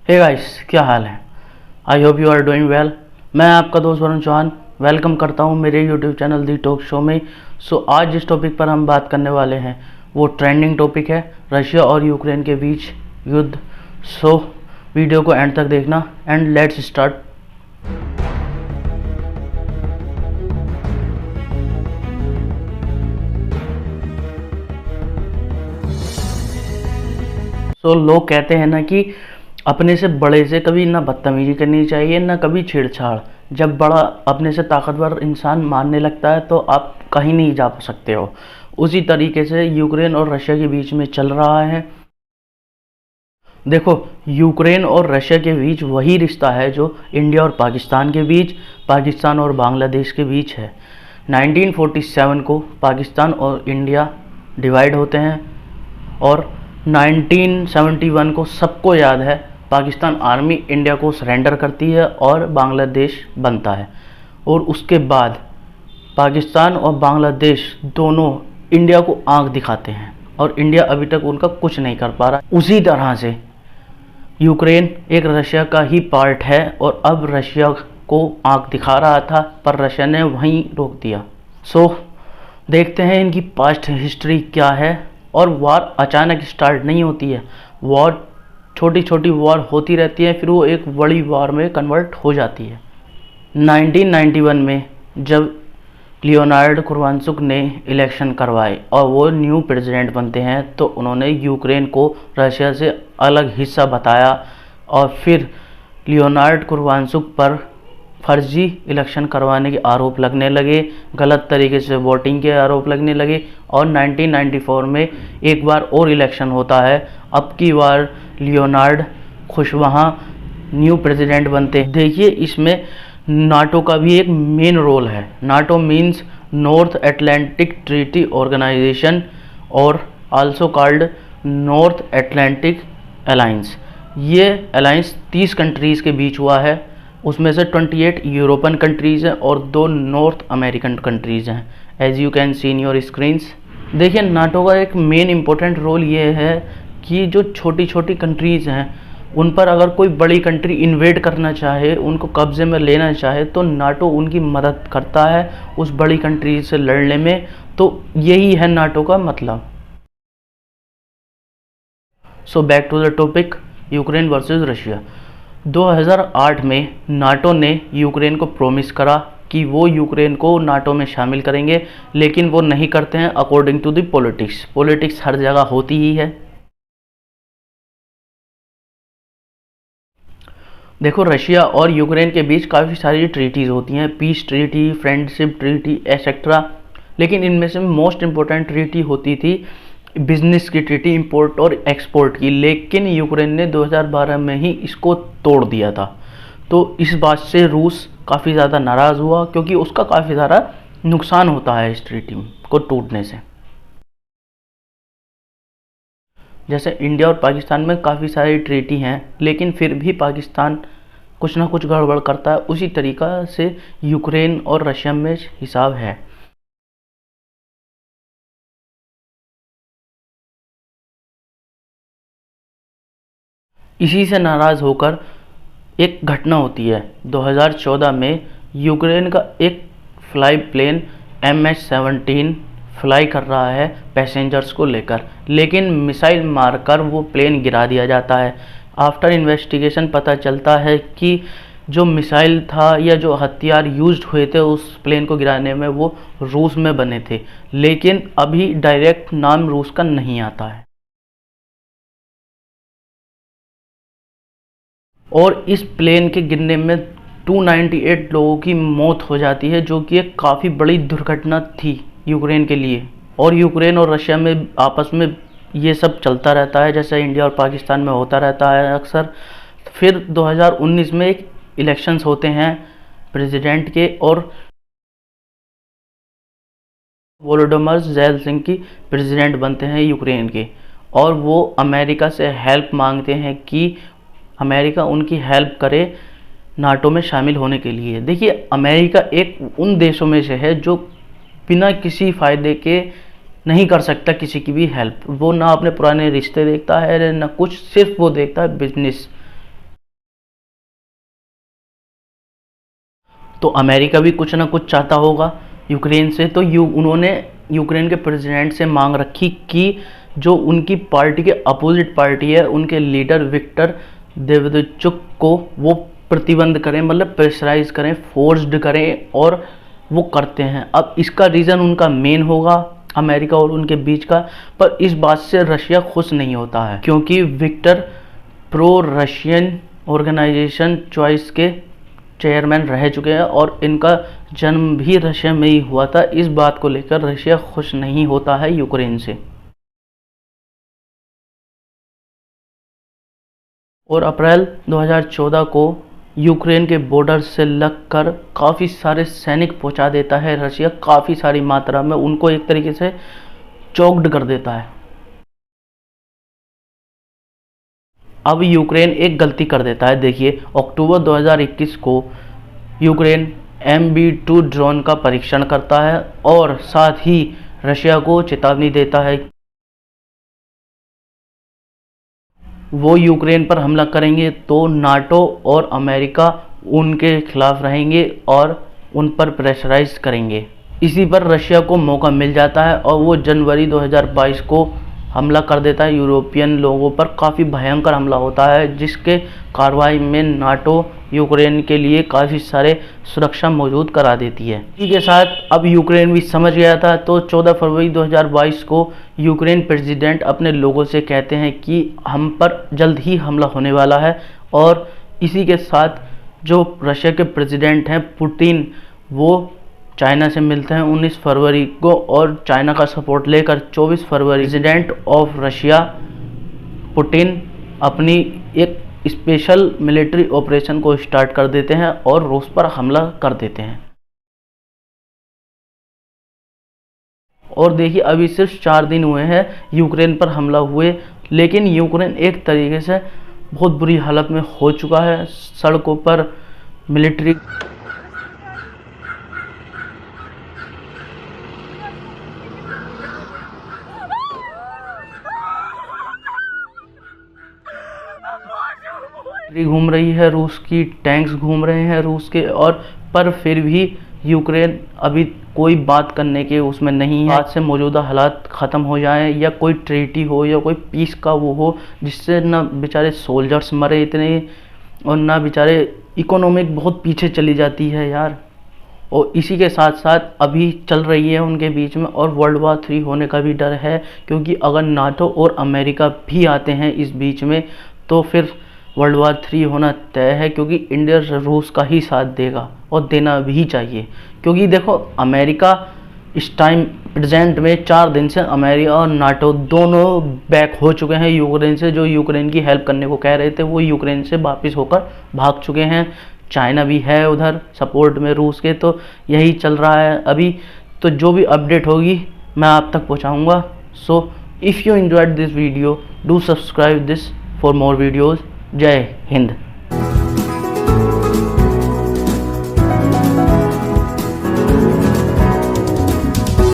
Hey guys, क्या हाल है। I hope you are doing well. मैं आपका दोस्त वरुण चौहान वेलकम करता हूं मेरे YouTube channel the talk show में। आज जिस टॉपिक पर हम बात करने वाले हैं वो ट्रेंडिंग टॉपिक है, रशिया और यूक्रेन के बीच युद्ध। वीडियो को एंड तक देखना एंड लेट्स स्टार्ट। लोग कहते हैं ना कि अपने से बड़े से कभी ना बदतमीजी करनी चाहिए ना कभी छेड़छाड़। जब बड़ा अपने से ताकतवर इंसान मानने लगता है तो आप कहीं नहीं जा सकते हो। उसी तरीके से यूक्रेन और रशिया के बीच में चल रहा है। देखो, यूक्रेन और रशिया के बीच वही रिश्ता है जो इंडिया और पाकिस्तान के बीच, पाकिस्तान और बांग्लादेश के बीच है। 1947 को पाकिस्तान और इंडिया डिवाइड होते हैं और 1971 को सबको याद है पाकिस्तान आर्मी इंडिया को सरेंडर करती है और बांग्लादेश बनता है। और उसके बाद पाकिस्तान और बांग्लादेश दोनों इंडिया को आंख दिखाते हैं और इंडिया अभी तक उनका कुछ नहीं कर पा रहा। उसी तरह से यूक्रेन एक रशिया का ही पार्ट है और अब रशिया को आंख दिखा रहा था पर रशिया ने वहीं रोक दिया। देखते हैं इनकी पास्ट हिस्ट्री क्या है। और वॉर अचानक स्टार्ट नहीं होती है, वॉर छोटी छोटी वॉर होती रहती है, फिर वो एक बड़ी वॉर में कन्वर्ट हो जाती है। 1991 में जब लियोनार्ड कुर्वानसुक ने इलेक्शन करवाए और वो न्यू प्रेसिडेंट बनते हैं तो उन्होंने यूक्रेन को रशिया से अलग हिस्सा बताया और फिर लियोनार्ड कुर्वानसुक पर फर्जी इलेक्शन करवाने के आरोप लगने लगे, गलत तरीके से वोटिंग के आरोप लगने लगे और 1994 में एक बार और इलेक्शन होता है। अब की बार लियोनार्ड खुशवहां न्यू प्रेसिडेंट बनते हैं। देखिए, इसमें नाटो का भी एक मेन रोल है। NATO means North Atlantic Treaty Organization और also called North Atlantic alliance. ये अलायंस 30 कंट्रीज़ के बीच हुआ है, उसमें से 28 यूरोपियन कंट्रीज़ हैं और 2 नॉर्थ अमेरिकन कंट्रीज़ हैं, as you can see in your screens. देखिए, नाटो का एक मेन इम्पोर्टेंट रोल ये है कि जो छोटी छोटी कंट्रीज़ हैं उन पर अगर कोई बड़ी कंट्री इन्वेड करना चाहे, उनको कब्जे में लेना चाहे तो नाटो उनकी मदद करता है उस बड़ी कंट्री से लड़ने में। तो यही है नाटो का मतलब। Back to the topic, Ukraine versus Russia. 2008 में नाटो ने यूक्रेन को प्रॉमिस करा कि वो यूक्रेन को नाटो में शामिल करेंगे, लेकिन वो नहीं करते हैं अकॉर्डिंग टू द पॉलिटिक्स हर जगह होती ही है। देखो, रशिया और यूक्रेन के बीच काफ़ी सारी ट्रीटीज़ होती हैं, peace treaty, friendship treaty etcetera, लेकिन इनमें से मोस्ट इम्पोर्टेंट ट्रीटी होती थी बिजनेस की ट्रीटी, इंपोर्ट और एक्सपोर्ट की। लेकिन यूक्रेन ने 2012 में ही इसको तोड़ दिया था। तो इस बात से रूस काफ़ी ज़्यादा नाराज़ हुआ क्योंकि उसका काफ़ी ज़्यादा नुकसान होता है इस ट्रीटी को टूटने से। जैसे इंडिया और पाकिस्तान में काफ़ी सारी ट्रीटी हैं लेकिन फिर भी पाकिस्तान कुछ ना कुछ गड़बड़ करता है, उसी तरीका से यूक्रेन और रशिया में हिसाब है। इसी से नाराज़ होकर एक घटना होती है। 2014 में यूक्रेन का एक फ्लाई प्लेन MH17 फ्लाई कर रहा है पैसेंजर्स को लेकर, लेकिन मिसाइल मारकर वो प्लेन गिरा दिया जाता है। आफ्टर इन्वेस्टिगेशन पता चलता है कि जो मिसाइल था या जो हथियार यूज्ड हुए थे उस प्लेन को गिराने में वो रूस में बने थे, लेकिन अभी डायरेक्ट नाम रूस का नहीं आता है। और इस प्लेन के गिरने में 298 लोगों की मौत हो जाती है, जो कि एक काफ़ी बड़ी दुर्घटना थी यूक्रेन के लिए। और यूक्रेन और रशिया में आपस में ये सब चलता रहता है जैसे इंडिया और पाकिस्तान में होता रहता है अक्सर। फिर 2019 में एक इलेक्शंस होते हैं प्रेसिडेंट के और वोलोडिमिर ज़ेलेंस्की प्रेसिडेंट बनते हैं यूक्रेन के, और वो अमेरिका से हेल्प मांगते हैं कि अमेरिका उनकी हेल्प करे नाटो में शामिल होने के लिए। देखिए, अमेरिका एक उन देशों में से है जो बिना किसी फ़ायदे के नहीं कर सकता किसी की भी हेल्प। वो ना अपने पुराने रिश्ते देखता है ना कुछ, सिर्फ वो देखता है बिजनेस। तो अमेरिका भी कुछ ना कुछ चाहता होगा यूक्रेन से, तो उन्होंने यूक्रेन के प्रेसिडेंट से मांग रखी कि जो उनकी पार्टी के अपोजिट पार्टी है उनके लीडर विक्टर देवेदचुक को वो प्रतिबंध करें, मतलब प्रेशराइज करें, फोर्स्ड करें, और वो करते हैं। अब इसका रीज़न उनका मेन होगा अमेरिका और उनके बीच का, पर इस बात से रशिया खुश नहीं होता है क्योंकि Victor pro Russian organisation choice के चेयरमैन रह चुके हैं और इनका जन्म भी रशिया में ही हुआ था। इस बात को लेकर रशिया खुश नहीं होता है यूक्रेन से। और अप्रैल 2014 को यूक्रेन के बॉर्डर से लगकर काफ़ी सारे सैनिक पहुंचा देता है रशिया, काफ़ी सारी मात्रा में उनको एक तरीके से चोक्ड कर देता है। अब यूक्रेन एक गलती कर देता है। देखिए, अक्टूबर 2021 को यूक्रेन MB2 ड्रोन का परीक्षण करता है और साथ ही रशिया को चेतावनी देता है वो यूक्रेन पर हमला करेंगे तो नाटो और अमेरिका उनके खिलाफ रहेंगे और उन पर प्रेशराइज करेंगे। इसी पर रशिया को मौका मिल जाता है और वो जनवरी 2022 को हमला कर देता है यूरोपियन लोगों पर। काफ़ी भयंकर हमला होता है जिसके कार्रवाई में नाटो यूक्रेन के लिए काफ़ी सारे सुरक्षा मौजूद करा देती है। इसी के साथ अब यूक्रेन भी समझ गया था, तो 14 फरवरी 2022 को यूक्रेन प्रेसिडेंट अपने लोगों से कहते हैं कि हम पर जल्द ही हमला होने वाला है। और इसी के साथ जो रशिया के प्रेसिडेंट हैं पुतिन, वो चाइना से मिलते हैं 19 फरवरी को और चाइना का सपोर्ट लेकर 24 फरवरी प्रेसिडेंट ऑफ रशिया पुतिन अपनी एक स्पेशल मिलिट्री ऑपरेशन को स्टार्ट कर देते हैं और रूस पर हमला कर देते हैं। और देखिए, अभी सिर्फ 4 दिन हुए हैं यूक्रेन पर हमला हुए, लेकिन यूक्रेन एक तरीके से बहुत बुरी हालत में हो चुका है। सड़कों पर मिलिट्री घूम रही है, रूस की टैंक्स घूम रहे हैं रूस के, और पर फिर भी यूक्रेन अभी कोई बात करने के उसमें नहीं है। आज से मौजूदा हालात ख़त्म हो जाएं या कोई ट्रीटी हो या कोई पीस का वो हो जिससे ना बेचारे सोल्जर्स मरे इतने और ना बेचारे इकोनॉमिक बहुत पीछे चली जाती है यार। और इसी के साथ साथ अभी चल रही है उनके बीच में और वर्ल्ड वॉर 3 होने का भी डर है, क्योंकि अगर नाटो और अमेरिका भी आते हैं इस बीच में तो फिर वर्ल्ड वॉर 3 होना तय है, क्योंकि इंडिया रूस का ही साथ देगा और देना भी चाहिए। क्योंकि देखो, अमेरिका इस टाइम प्रेजेंट में 4 दिन से अमेरिका और नाटो दोनों बैक हो चुके हैं यूक्रेन से। जो यूक्रेन की हेल्प करने को कह रहे थे वो यूक्रेन से वापस होकर भाग चुके हैं। चाइना भी है उधर सपोर्ट में रूस के, तो यही चल रहा है अभी। तो जो भी अपडेट होगी मैं आप तक पहुंचाऊंगा। So if you enjoyed this video, do subscribe this for more videos. Jai Hind.